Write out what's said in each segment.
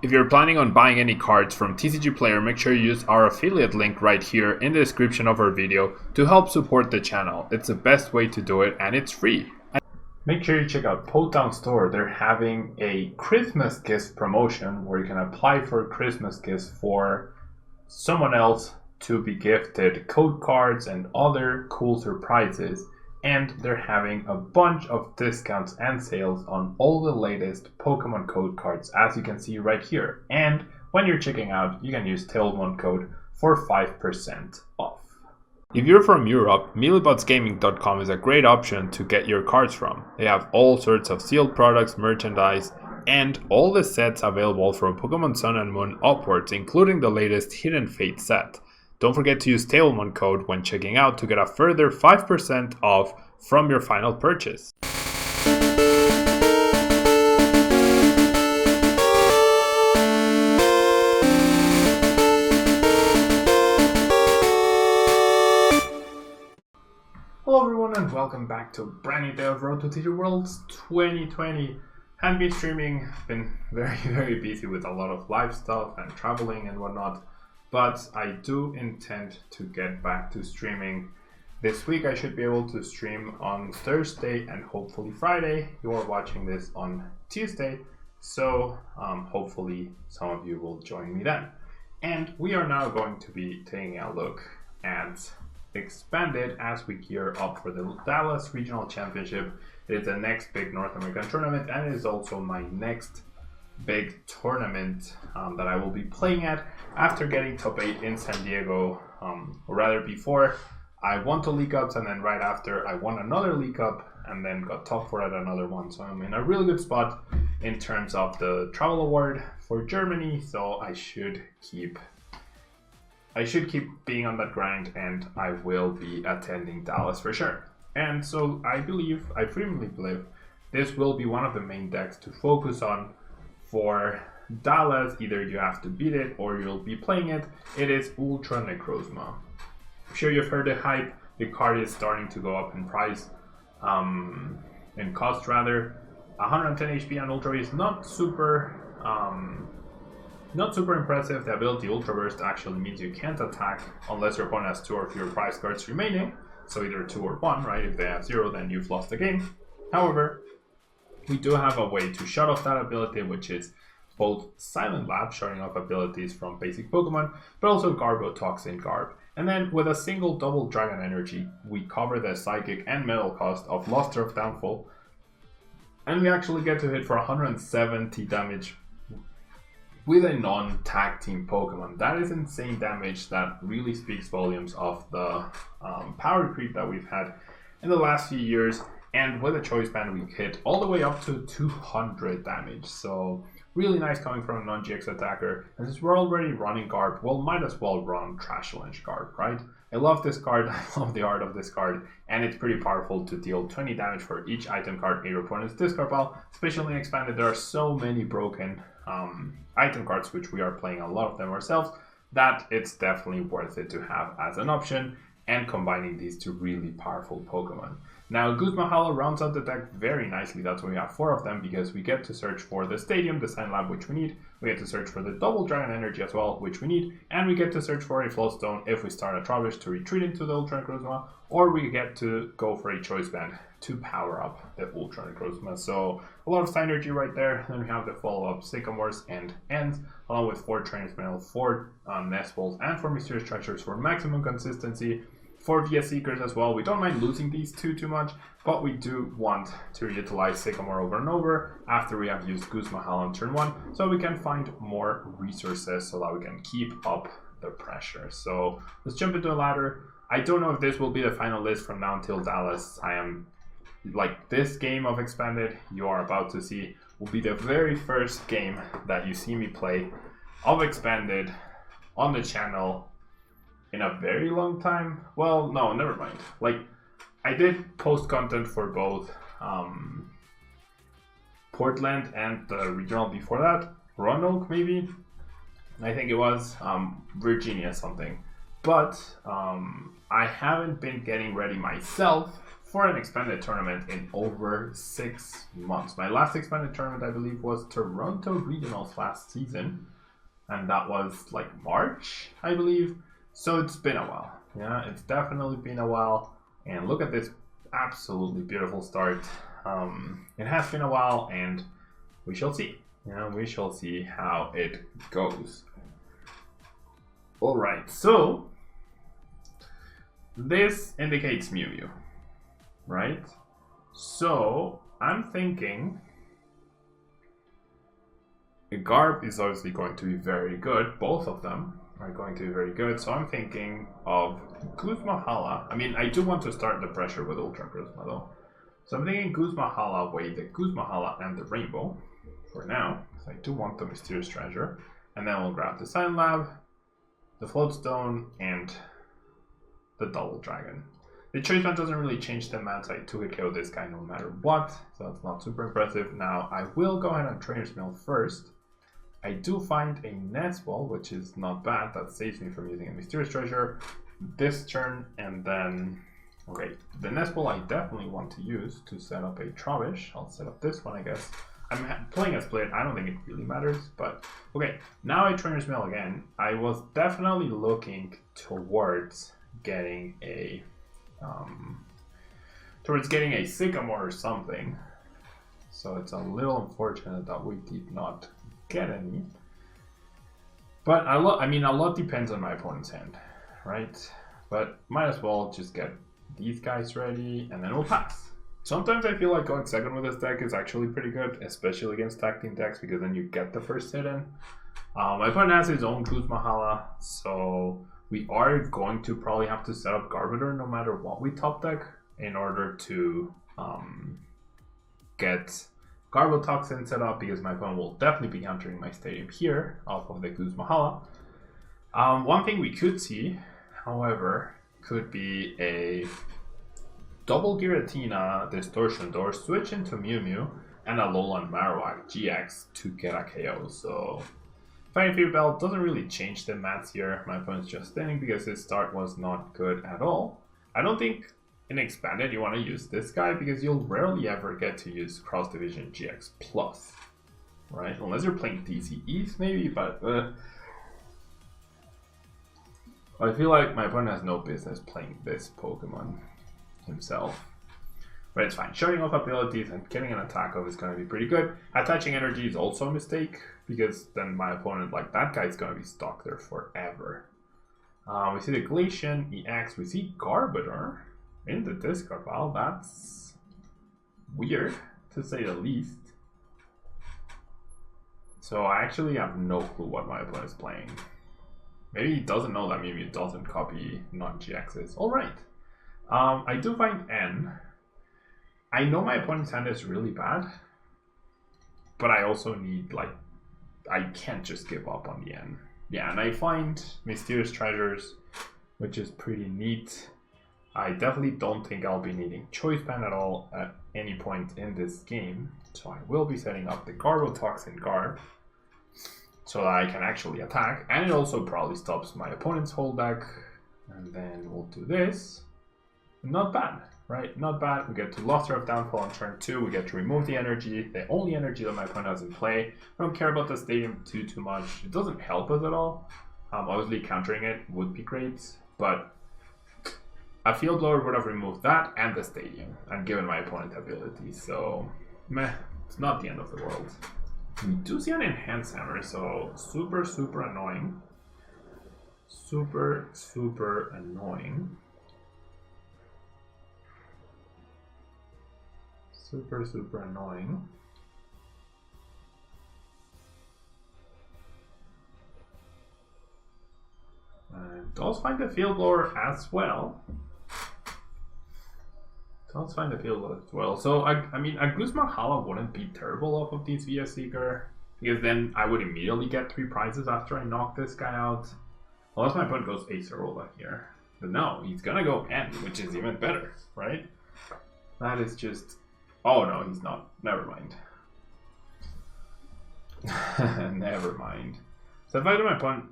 If you're planning on buying any cards from TCG Player, make sure you use our affiliate link right here in the description of our video to help support the channel. It's the best way to do it and it's free. Make sure you check out Potown Store. They're having a Christmas gift promotion where you can apply for Christmas gifts for someone else to be gifted code cards and other cool surprises. And they're having a bunch of discounts and sales on all the latest Pokemon code cards, as you can see right here. And when you're checking out, you can use Tablemon code for 5% off. If you're from Europe, mealybotsgaming.com is a great option to get your cards from. They have all sorts of sealed products, merchandise, and all the sets available from Pokemon Sun and Moon upwards, including the latest Hidden Fate set. Don't forget to use Tablemon code when checking out to get a further 5% off from your final purchase. Hello everyone and welcome back to a brand new day of Road to Teacher Worlds 2020. I've been streaming, been very busy with a lot of live stuff and traveling and whatnot. But I do intend to get back to streaming. This week I should be able to stream on Thursday and hopefully Friday. You are watching this on Tuesday, so hopefully some of you will join me then. And we are now going to be taking a look at Expanded as we gear up for the Dallas Regional Championship. It is the next big North American tournament and it is also my next big tournament that I will be playing at after getting top 8 in San Diego, or rather before I won 2 League Cups and then right after I won another League Cup and then got top 4 at another one. So I'm in a really good spot in terms of the travel award for Germany, so I should keep being on that grind and I will be attending Dallas for sure. And so I firmly believe this will be one of the main decks to focus on for Dallas. Either you have to beat it or you'll be playing it. It is Ultra Necrozma. I'm sure you've heard the hype. The card is starting to go up in price, in cost rather. 110 HP on Ultra is not super impressive. The ability Ultra Burst actually means you can't attack unless your opponent has 2 or fewer prize cards remaining. So either 2 or 1, right? If they have 0, then you've lost the game. However, we do have a way to shut off that ability, which is both Silent Lab, shutting off abilities from basic Pokemon, but also Garbotoxin Garb. And then with a single double Dragon Energy, we cover the Psychic and Metal cost of Luster of Downfall, and we actually get to hit for 170 damage with a non-tag team Pokemon. That is insane damage that really speaks volumes of the power creep that we've had in the last few years. And with a choice band, we hit all the way up to 200 damage. So really nice coming from a non-GX attacker. And since we're already running Garb, well, might as well run Trash Challenge Garb, right? I love this card. I love the art of this card. And it's pretty powerful to deal 20 damage for each item card in your opponent's discard pile. Especially in Expanded, there are so many broken item cards, which we are playing a lot of them ourselves, that it's definitely worth it to have as an option. And combining these two really powerful Pokemon. Now, Guzma Hala rounds out the deck very nicely. That's why we have 4 of them, because we get to search for the Stadium, the Silent Lab, which we need. We get to search for the Double Dragon Energy as well, which we need. And we get to search for a Float Stone if we start a Trubbish to retreat into the Ultra Necrozma, or we get to go for a Choice Band to power up the Ultra Necrozma. So a lot of synergy right there. Then we have the follow-up Sycamores and Ends, along with 4 Trainers Mail, 4 Nest Balls, and 4 Mysterious Treasures for maximum consistency. 4 via Seekers as well. We don't mind losing these too much, but we do want to utilize Sycamore over and over after we have used Guzma Hala on turn 1, so we can find more resources so that we can keep up the pressure. So let's jump into a ladder. I don't know if this will be the final list from now until Dallas. I am like, this game of Expanded you are about to see will be the very first game that you see me play of Expanded on the channel in a very long time. Well, no, never mind. Like, I did post content for both Portland and the regional before that, Roanoke maybe, I think it was, Virginia something. But I haven't been getting ready myself for an expanded tournament in over 6 months. My last expanded tournament, I believe, was Toronto Regionals last season, and that was like March, I believe. So it's been a while. Yeah, it's definitely been a while. And look at this absolutely beautiful start. It has been a while, and we shall see. Yeah, we shall see how it goes. All right, so this indicates Mew Mew, right? So I'm thinking Garb is obviously going to be very good. Both of them are going to be very good. So I'm thinking of Guzma Hala. I mean, I do want to start the pressure with Ultra Necrozma though. So I'm thinking Guzma Hala, wait, the Guzma Hala and the Rainbow for now. So I do want the Mysterious Treasure. And then we'll grab the Silent Lab, the Float Stone, and the Double Dragon. The Choice Band doesn't really change the mats. I 2-hit KO this guy no matter what, so that's not super impressive. Now I will go ahead and Trainers Mail first. I do find a Nest Ball, which is not bad. That saves me from using a Mysterious Treasure this turn, and then okay, the Nest Ball I definitely want to use to set up a Trubbish. I'll set up this one, I guess. I'm playing a split, I don't think it really matters, but okay, now I Trainers Mail again. I was definitely looking towards getting a Sycamore or something, so it's a little unfortunate that we did not get any, but a lot depends on my opponent's hand, right? But might as well just get these guys ready and then we'll pass. Sometimes I feel like going second with this deck is actually pretty good, especially against tag team decks, because then you get the first hit in. My opponent has his own Guzma Hala, so we are going to probably have to set up Garbodor no matter what we top deck in order to get Garbotoxin set up, because my opponent will definitely be countering my stadium here off of the Guzma Hala. One thing we could see, however, could be a double Giratina Distortion Door, switch into Mew Mew, and a Alolan Marowak GX to get a KO. So Fighting Fever Bell doesn't really change the mats here. My opponent's just standing because his start was not good at all. I don't think in Expanded you want to use this guy because you'll rarely ever get to use Cross Division GX Plus, right? Unless you're playing DCEs maybe, but I feel like my opponent has no business playing this Pokemon himself. But it's fine. Showing off abilities and getting an attack off is going to be pretty good. Attaching energy is also a mistake, because then my opponent, like that guy, is going to be stuck there forever. We see the Glacian EX. We see Garbodor in the discard pile. That's weird, to say the least. So I actually have no clue what my opponent is playing. Maybe he doesn't know that maybe it doesn't copy non-GXs. Alright. I do find N. I know my opponent's hand is really bad, but I also need, like, I can't just give up on the N. Yeah, and I find Mysterious Treasures, which is pretty neat. I definitely don't think I'll be needing Choice Band at all at any point in this game, so I will be setting up the Garbotoxin Garb so that I can actually attack, and it also probably stops my opponent's whole deck. And then we'll do this. Not bad, right? Not bad. We get to Luster of Downfall on turn 2. We get to remove the energy, the only energy that my opponent has in play. I don't care about the stadium too much. It doesn't help us at all. Obviously countering it would be great, but a Field Blower would have removed that and the stadium and given my opponent ability. So, meh, it's not the end of the world. We do see an Enhanced Hammer, so super annoying. Super annoying. Super annoying. And does find the Field Blower as well. So I mean, a Guzma Hala wouldn't be terrible off of these via Seeker, because then I would immediately get 3 prizes after I knock this guy out. Unless my opponent goes Acerola here. But no, he's gonna go N, which is even better, right? That is just... Oh no, he's not. Never mind. Never mind. So if I do my opponent,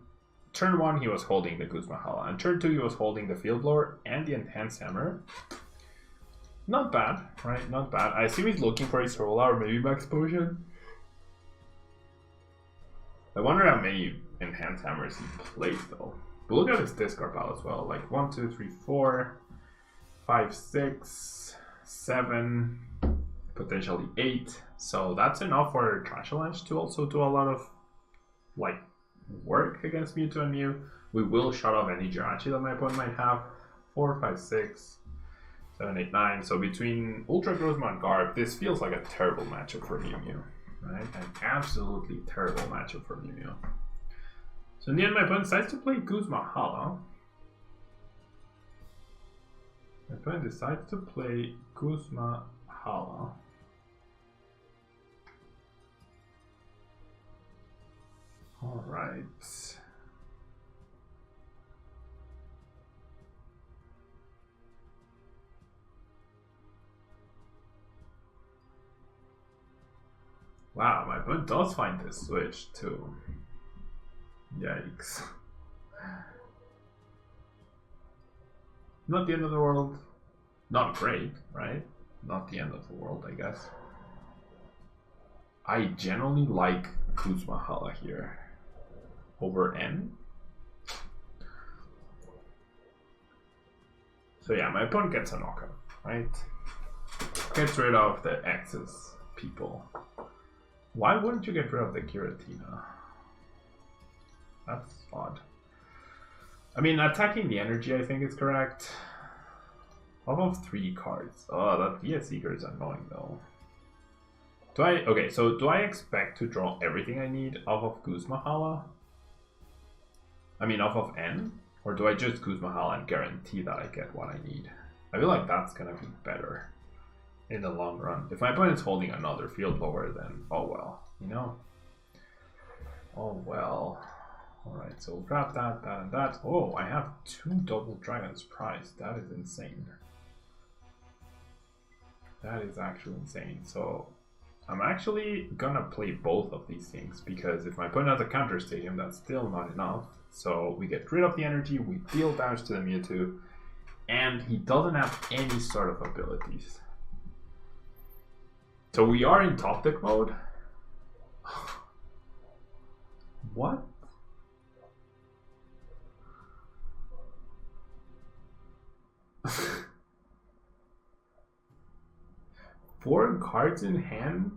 turn 1 he was holding the Guzma Hala, and turn 2 he was holding the Field Blower and the Enhanced Hammer. Not bad, right? Not bad. I assume he's looking for his roller or maybe max potion. I wonder how many enhanced hammers he plays though. But look at his discard pile as well. Like 1, 2, 3, 4, 5, 6, 7, potentially 8. So that's enough for Trash Avalanche to also do a lot of like work against Mewtwo and Mew. We will shut off any Jirachi that my opponent might have. 4, 5, 6, 7, 8, 9. So between Ultra Necrozma and Garb, this feels like a terrible matchup for Mew Mew. Right? An absolutely terrible matchup for Mew Mew. So in the end, my opponent decides to play Guzma Hala. My opponent decides to play Guzma Hala. Alright. Wow, my opponent does find this switch too. Yikes. Not the end of the world. Not great, right? Not the end of the world, I guess. I generally like Guzma Hala here over N. So yeah, my opponent gets a knockout, right? Gets rid of the excess people. Why wouldn't you get rid of the Giratina? That's odd. I mean, attacking the energy I think is correct. Off of 3 cards. Oh, that DS Seeker is annoying though. Okay, so do I expect to draw everything I need off of Guzma Hala? I mean, off of N? Or do I just Guzma Hala and guarantee that I get what I need? I feel like that's gonna be better in the long run. If my opponent's holding another field lower, then oh well, you know? Oh well. Alright, so we'll grab that, that, and that. Oh, I have 2 double dragons prized. That is insane. That is actually insane. So I'm actually gonna play both of these things because if my opponent has a counter stadium, that's still not enough. So we get rid of the energy, we deal damage to the Mewtwo, and he doesn't have any sort of abilities. So we are in top deck mode. What? Four cards in hand,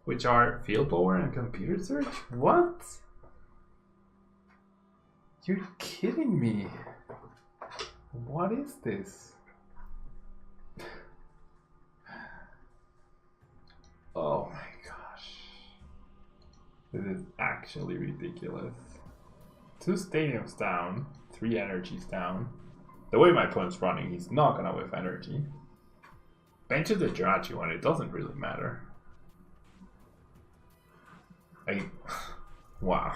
which are Field Blower and Computer Search? What? You're kidding me. What is this? Oh my gosh. This is actually ridiculous. 2 stadiums down, 3 energies down. The way my opponent's running, he's not gonna whiff energy. Benches the Jirachi one, it doesn't really matter. Wow.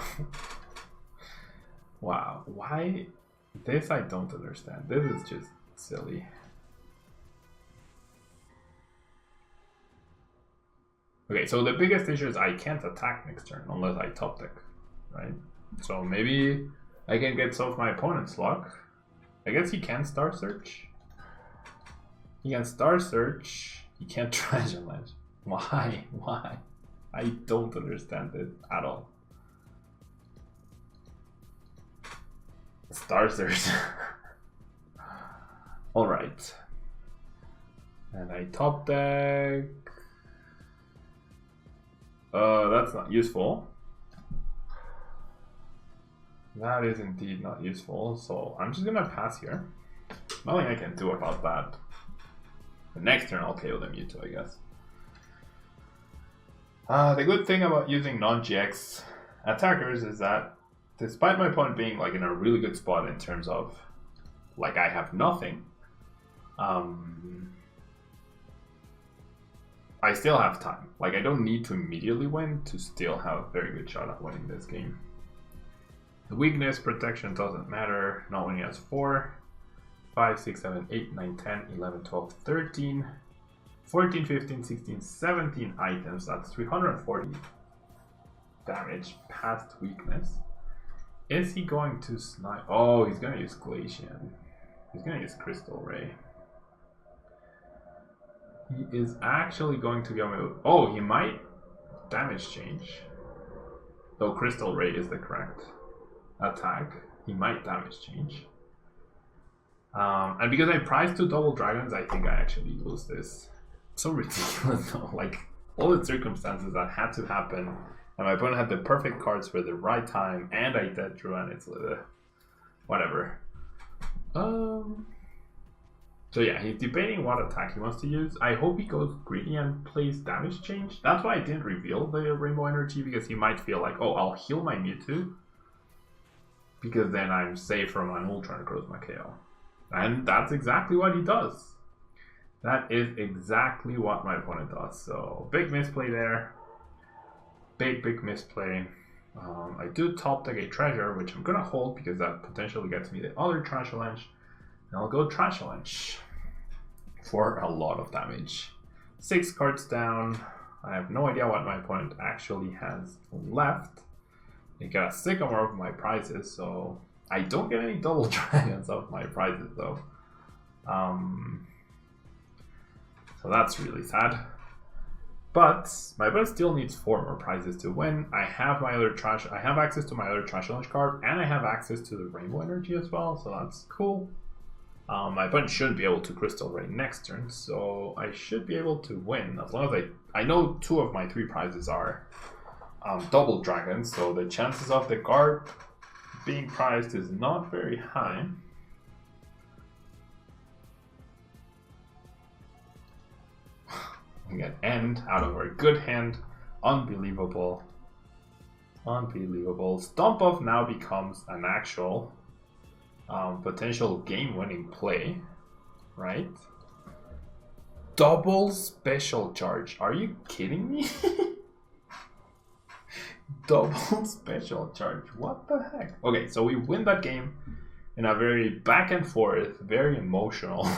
Wow. Why? This I don't understand. This is just silly. Okay, so the biggest issue is I can't attack next turn unless I top deck, right? So maybe I can get some of my opponent's luck. I guess he can Star Search. He can Star Search. He can't Treasure Match. Why? Why? I don't understand it at all. Star Search. Alright. And I top deck. That's not useful. That is indeed not useful, so I'm just gonna pass here. Nothing I can do about that. The next turn I'll KO the Mewtwo, I guess. The good thing about using non-GX attackers is that despite my opponent being like in a really good spot in terms of like I have nothing, I still have time. Like I don't need to immediately win to still have a very good shot at winning this game. The weakness protection doesn't matter, not when he has 4, 5, 6, 7, 8, 9, 10, 11, 12, 13, 14, 15, 16, 17 items. That's 340 damage past weakness. Is he going to snipe? Oh, he's going to use Glacian. He's going to use Crystal Ray. He is actually going to go move. Oh, he might damage change. Though Crystal Ray is the correct attack. He might damage change. And because I priced 2 double dragons, I think I actually lose this. So ridiculous though. Like, all the circumstances that had to happen. And my opponent had the perfect cards for the right time. And I dead drew, and it's whatever. So yeah, he's debating what attack he wants to use. I hope he goes greedy and plays damage change. That's why I didn't reveal the Rainbow Energy, because he might feel like, oh, I'll heal my Mewtwo, because then I'm safe from an Ultra Necrozma KO. And that's exactly what he does. That is exactly what my opponent does. So big misplay there. Big misplay. I do top deck a treasure, which I'm gonna hold because that potentially gets me the other Trash Challenge. And I'll go Trash Challenge for a lot of damage. 6 cards down. I have no idea what my opponent actually has left. He got a Sycamore of my prizes, so I don't get any double dragons of my prizes though. So that's really sad. But my opponent still needs 4 more prizes to win. I have my other trash. I have access to my other Trash Challenge card, and I have access to the Rainbow Energy as well, so that's cool. My opponent shouldn't be able to Crystal Ray next turn, so I should be able to win as long as I know 2 of my 3 prizes are double dragons, so the chances of the card being prized is not very high. We get End out of our good hand. Unbelievable. Unbelievable. Stomp Off now becomes an actual potential game-winning play, right? Double special charge. Are you kidding me? Double special charge. What the heck? Okay, so we win that game in a very back and forth, very emotional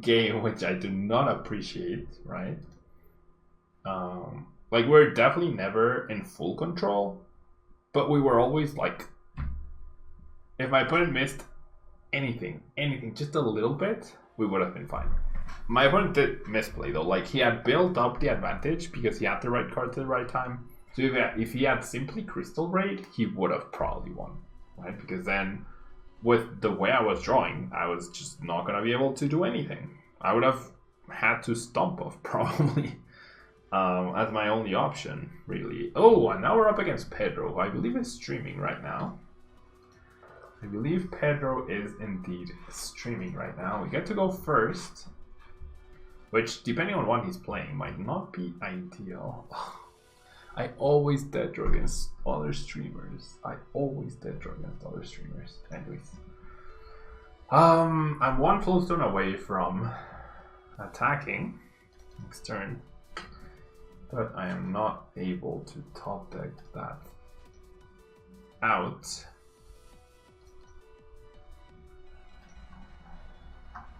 game, which I do not appreciate, right? Like, we're definitely never in full control, but we were always like, if my opponent missed anything, just a little bit, we would have been fine. My opponent did misplay though. Like, he had built up the advantage because he had the right card at the right time. So if he had simply Crystal Raid, he would have probably won, right? Because then, with the way I was drawing, I was just not going to be able to do anything. I would have had to Stomp Off probably as my only option, really. Oh, and now we're up against Pedro, who I believe is streaming right now. I believe Pedro is indeed streaming right now. We get to go first, which, depending on what he's playing, might not be ideal. I always dead draw against other streamers. Anyways. I'm 1 Float Stone away from attacking next turn, but I am not able to top deck that out.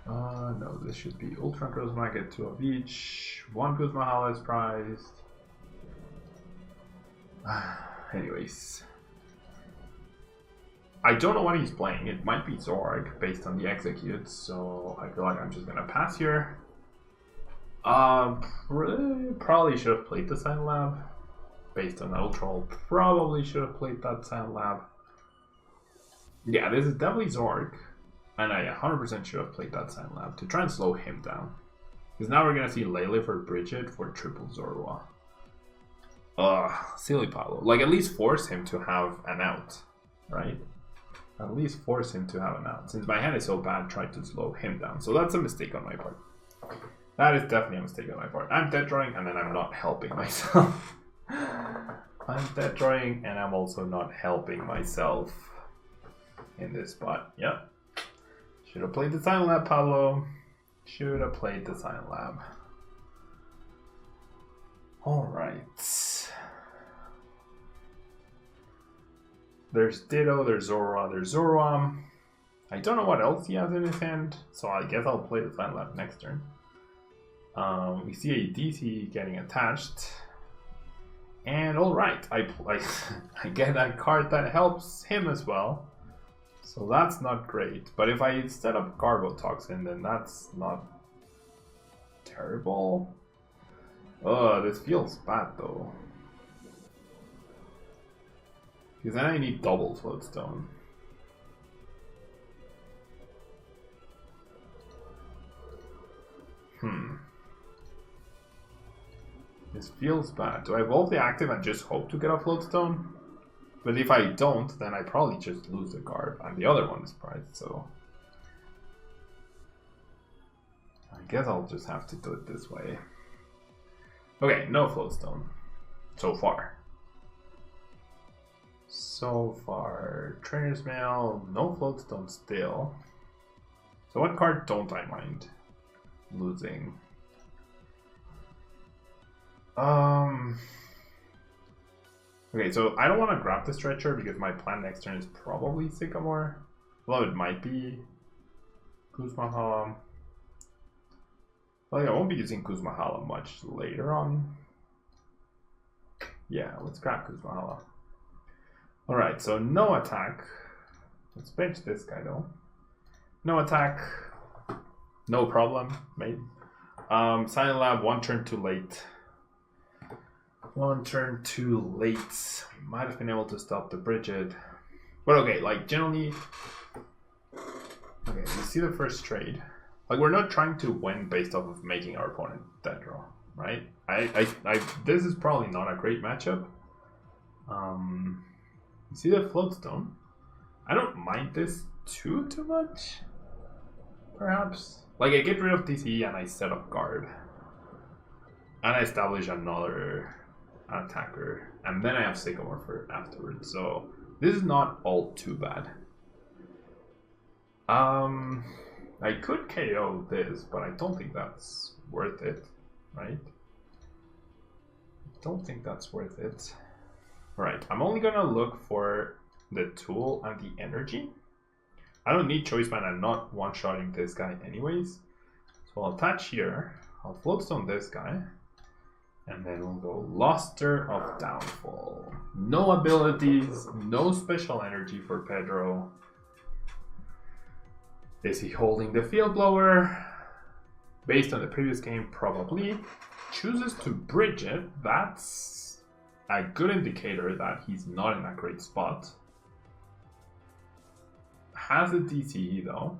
No, this should be Ultra Necrozma, get 2 of each. 1 Guzma Hala is prized. Anyways. I don't know what he's playing. It might be Zorg based on the executes, so I feel like I'm just gonna pass here. Probably should have played the Silent Lab. Based on Ultra, probably should have played that Silent Lab. Yeah, this is definitely Zorg. And I 100% should have played that Silent Lab to try and slow him down. Because now we're going to see Lele for Bridget for triple Zorua. Ugh, silly Pablo. Like, at least force him to have an out, right? At least force him to have an out. Since my hand is so bad, try to slow him down. So that's a mistake on my part. That is definitely a mistake on my part. I'm dead drawing and then I'm not helping myself. I'm dead drawing and I'm also not helping myself in this spot. Yep. Should have played the Silent Lab, Pablo. Should have played the Silent Lab. Alright. There's Ditto, there's Zorua, there's Zorua. I don't know what else he has in his hand, so I guess I'll play the Silent Lab next turn. We see a DC getting attached. And alright, I get that card that helps him as well. So that's not great. But if I set up Garbotoxin, then that's not terrible. Oh, this feels bad though. Because then I need double Float Stone. This feels bad. Do I evolve the active and just hope to get a Float Stone? But if I don't, then I probably just lose the Garb, and the other one is prized, so... I guess I'll just have to do it this way. Okay, no Float Stone. So far. So far. Trainers Mail, no Float Stone still. So what card don't I mind losing? Okay, so I don't want to grab the Stretcher because my plan next turn is probably Sycamore. Well, it might be Guzma Hala. Well, I won't be using Guzma Hala much later on. Yeah, let's grab Guzma Hala. Alright, so no attack. Let's bench this guy though. No attack. No problem, mate. Silent Lab, one turn too late. One turn too late. We might have been able to stop the Bridget. But okay, like generally... Okay, we see the first trade. Like we're not trying to win based off of making our opponent dead draw, right? This is probably not a great matchup. You see the Float Stone? I don't mind this too much. Perhaps. Like I get rid of TCG and I set up Garb. And I establish another attacker. And then I have Sycamore for afterwards. So this is not all too bad. I could KO this, but I don't think that's worth it, right? I don't think that's worth it. Alright, I'm only gonna look for the tool and the energy. I don't need choice band, I'm not one-shotting this guy anyways. So I'll attach here, I'll Float Stone this guy, and then we'll go Luster of Downfall. No abilities, no special energy for Pedro. Is he holding the Field Blower? Based on the previous game, probably. Chooses to bridge it. That's a good indicator that he's not in a great spot. Has a DCE though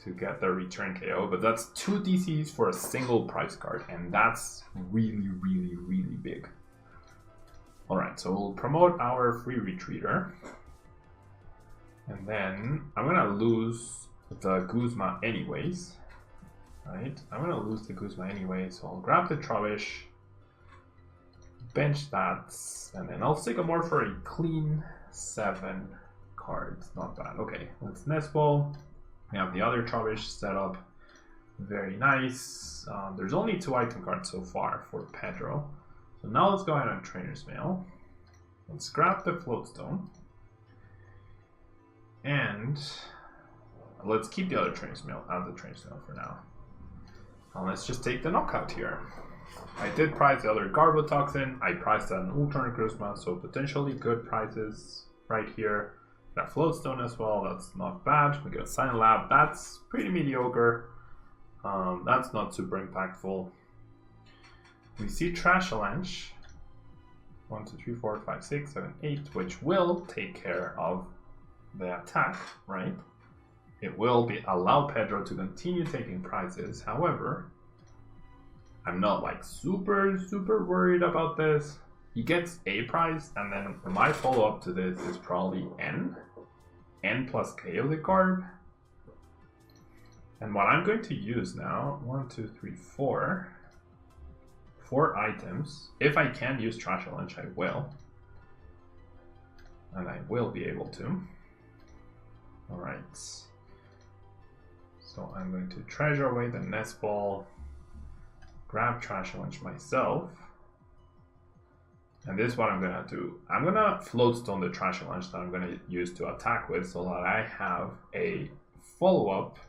to get the return KO, but that's 2 DCs for a single prize card, and that's really, really, really big. Alright, so we'll promote our free retreater. And then I'm gonna lose the Guzma anyways, right? I'm gonna lose the Guzma anyway, so I'll grab the Trubbish, bench that, and then I'll Sycamore for a clean 7 cards. Not bad. Okay, let's Nest Ball. We have the other Trubbish set up. Very nice. There's only 2 item cards so far for Pedro. So now let's go ahead and Trainer's Mail. Let's grab the Float Stone. And let's keep the other Trainers Mail out of the Trainers Mail for now. Let's just take the knockout here. I did prize the other Garbotoxin. I priced an Ultra Necrozma, so potentially good prizes right here. Got Float Stone as well, that's not bad. We got Silent Lab, that's pretty mediocre. That's not super impactful. We see Trash Avalanche. 1, 2, 3, 4, 5, 6, 7, 8, which will take care of the attack, right? It will allow Pedro to continue taking prizes. However, I'm not like super worried about this. He gets a prize, and then my follow-up to this is probably N plus KO the Garb. And what I'm going to use now, 1, 2, 3, 4 items. If I can use Trash Avalanche, I will. And I will be able to. Alright. So I'm going to treasure away the Nest Ball, grab Trash Avalanche myself. And this is what I'm gonna do. I'm gonna Float Stone the Trash Avalanche that I'm gonna use to attack with, so that I have a follow-up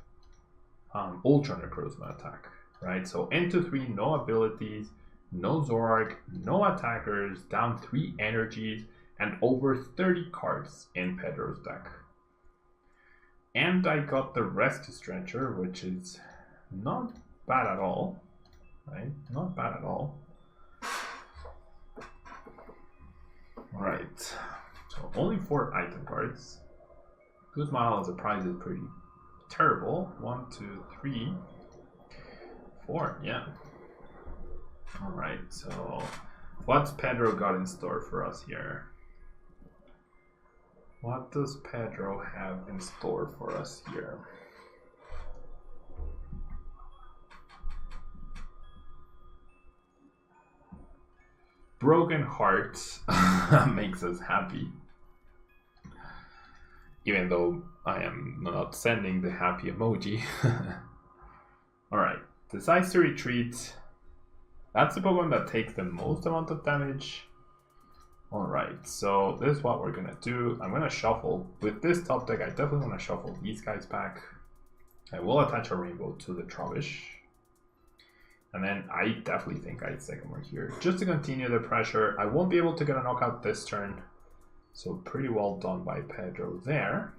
Ultra Necrozma attack, right? So into 3, no abilities, no Zoroark, no attackers, down 3 energies, and over 30 cards in Pedro's deck. And I got the Rescue Stretcher, which is not bad at all. right? Not bad at all. Alright, so only 4 item cards. Guzma Hala as a prize is pretty terrible. 1, 2, 3, 4, yeah. Alright, so what's Pedro got in store for us here? What does Pedro have in store for us here? Broken Hearts makes us happy. Even though I am not sending the happy emoji. Alright, decides to retreat. That's the Pokemon that takes the most amount of damage. Alright, so this is what we're gonna do. I'm gonna shuffle. With this top deck, I definitely want to shuffle these guys back. I will attach a Rainbow to the Trubbish. And then I definitely think I'd Sycamore here. Just to continue the pressure. I won't be able to get a knockout this turn. So pretty well done by Pedro there.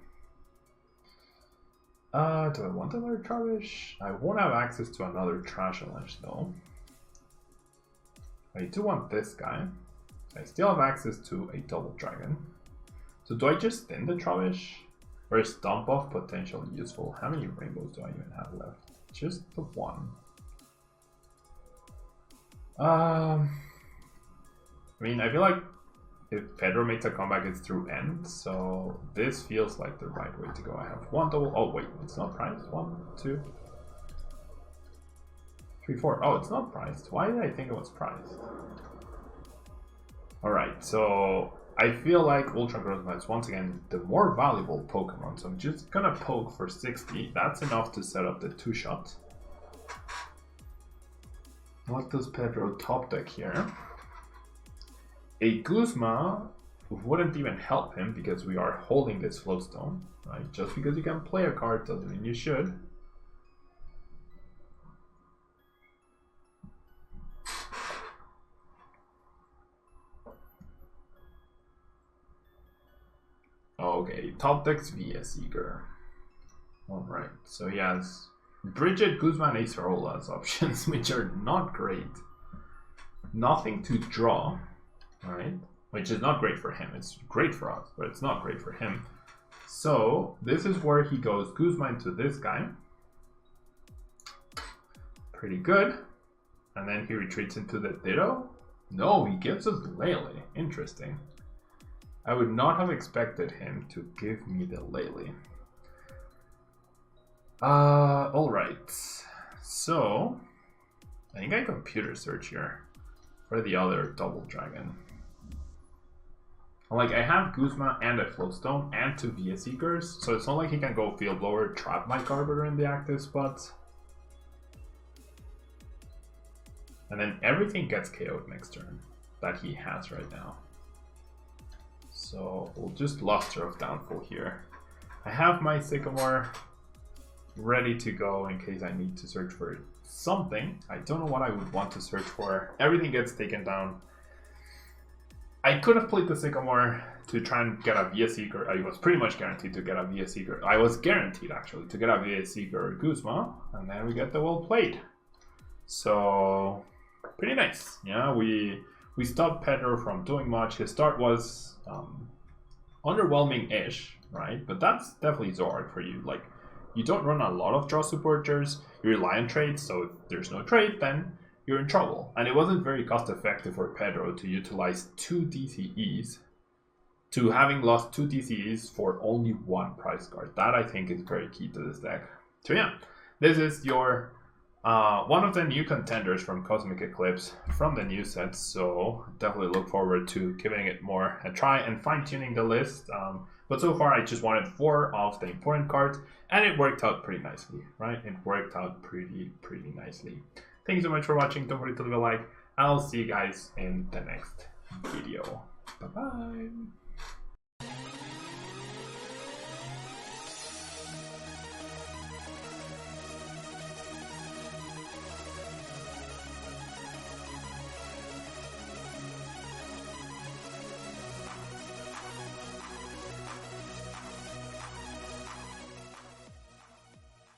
Do I want another Trubbish? I won't have access to another Trash Lunch though. I do want this guy. I still have access to a Double Dragon. So do I just thin the Trubbish? Or is Stomp Off potentially useful? How many Rainbows do I even have left? Just the 1. I mean, I feel like if Pedro makes a comeback, it's through end. So this feels like the right way to go. I have 1 double. Oh wait, it's not priced. 1, 2, 3, 4. Oh, it's not priced. Why did I think it was priced? Alright, so I feel like Ultra Necrozma is once again the more valuable Pokemon. So I'm just gonna poke for 60. That's enough to set up the 2-shot. What does Pedro top deck here? A Guzma wouldn't even help him because we are holding this Float Stone, right? Just because you can play a card doesn't mean you should. Okay, top decks via Seeker. Alright, so he has Bridget, Guzma, and Acerola as options, which are not great. Nothing to draw, right? Which is not great for him. It's great for us, but it's not great for him. So this is where he goes Guzma into this guy. Pretty good. And then he retreats into the Ditto. No, he gives us Lele. Interesting. I would not have expected him to give me the Lele. Alright. So I think I computer search here for the other Double Dragon. Like, I have Guzma and a Float Stone and 2 Via Seekers, so it's not like he can go Field Blower, trap my Garbodor in the active spot. And then everything gets KO'd next turn that he has right now. So we'll just Luster of Downfall here. I have my Sycamore ready to go in case I need to search for something. I don't know what I would want to search for. Everything gets taken down. I could have played the Sycamore to try and get a Via Seeker. I was pretty much guaranteed to get a Via Seeker. I was guaranteed actually to get a Via Seeker or Guzma, and then we get the well played. So pretty nice. Yeah, we stopped Pedro from doing much. His start was underwhelming-ish, right? But that's definitely Zord for you. Like, you don't run a lot of draw supporters. You rely on trades, so if there's no trade, then you're in trouble. And it wasn't very cost effective for Pedro to utilize 2 DCEs, to having lost 2 DCEs for only 1 prize card. That I think is very key to this deck. So yeah, this is your one of the new contenders from Cosmic Eclipse from the new sets. So definitely look forward to giving it more a try and fine-tuning the list. But so far I just wanted 4 of the important cards, and it worked out pretty nicely, right? It worked out pretty nicely. Thank you so much for watching. Don't forget to leave a like. I'll see you guys in the next video. Bye-bye.